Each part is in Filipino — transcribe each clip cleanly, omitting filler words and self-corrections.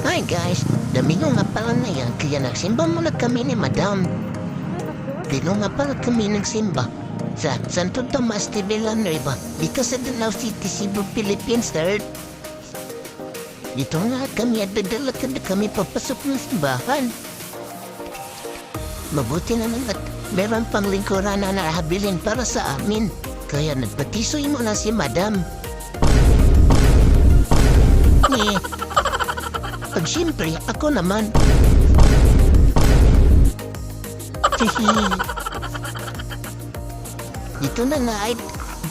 Hi guys, Domingo nga pala na yan, kaya nagsimba muna kami ni Madam. Dino nga pala kami nagsimba sa Santo Tomas de Villanueva, dito sa Danau City, Cebu, Philippines, third. Dito nga kami at dadalakad na kami papasok ng simbahan. Mabuti na lang at meron pang lingkuran na nakahabilin para sa amin, kaya nagpatisoy muna si Madam. Pag siyempre, ako naman. Dito na nga ay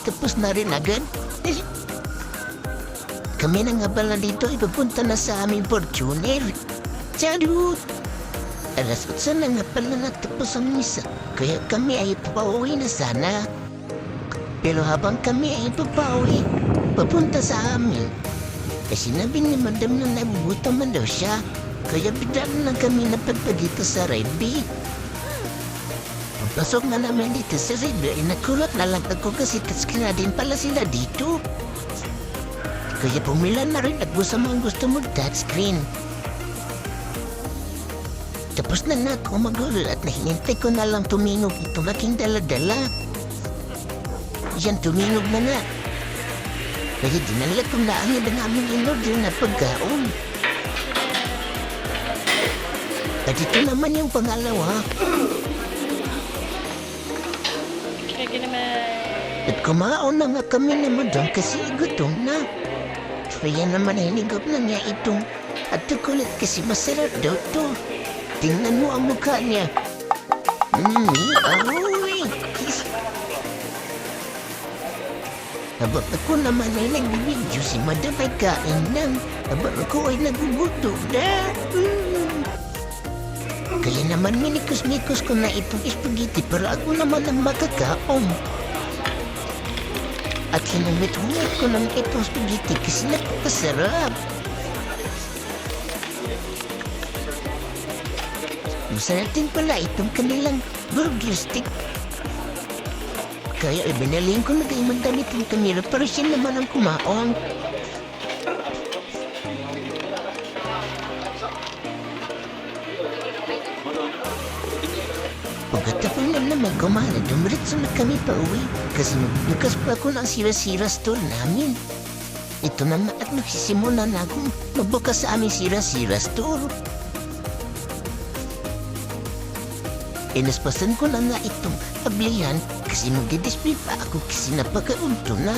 tapos na rin agad. Kami na nga pala dito, ipapunta na sa aming Fortuner. Charot! Alas 8 na nga pala natapos ang misa, kaya kami ay papauwi na sana. Pero habang kami ay papauwi, papunta sa amin, sinabi ni Madam na nabubuta man daw siya, kaya bigla na lang kami napagpagito sa Red B. Pagpasok na namin dito sa Red B, ay nakulat na lang ako kasi touchscreen na din pala sila dito. Kaya pumila na rin ako sa mga gusto mag-touchscreen. Tapos na nga ako magulo at nahihintay ko na lang tumingog itong aking dala-dala. Yan, tumingog na nga. Kaya dinala ko na ang iba namin in-order na pagkaon. At ito naman yung pangalawa. At kumaon na nga kami ni Madam kasi gutom na. Kaya naman hinigop na niya itong at tukulit kasi masarap daw to. Tingnan mo ang mukha niya. Aoy! Habang ako naman ay nagbibidyo, si Madam ay kain lang. Habang ako ay nagugutom na. Kaya naman minikos-mikos ko na itong spaghetti para ako naman ang makakaon. At hinumit-humit ko ng itong spaghetti kasi napakasarap. Masarap din pala itong kanilang burger stick. Kaya ibinaling ko na kayo magdamit ng kamera para siya naman ang kumaon. Pagkatapos na naman kumala, dumiretso na kami pa uwi kasi magbukas pa ako ng sira-sira store namin. Ito na nga at nagsisimula na akong magbukas sa aming sira-sira store. Inaspasan ko na nga itong ablihan kasi magdi-display pa ako kasi napakaunto na.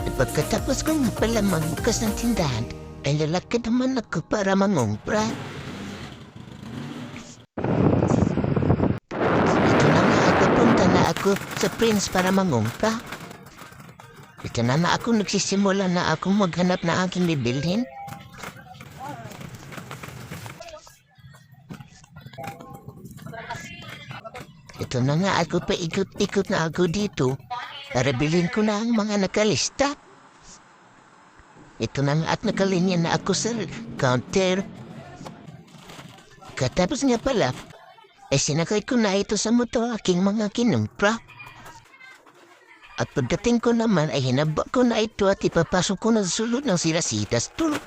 At pagkatapos ko nga pala magbukas ng tindahan, ay lalakad naman ako para mangumpra. Ito na nga at papunta na ako sa Prince para mangumpra. Ito na nga ako nagsisimula na akong maghanap na aking bibilhin. Ito na nga ako pa ikot-ikot na ako dito para bilhin ko na ang mga nakalista. Ito na nga at nakalinya na ako sa counter. Katapos nga pala, ay sinakay ko na ito sa motor aking mga kinumpra. At pagdating ko naman ay hinaba ko na ito at ipapasok ko na sa sulod ng sirasitas store.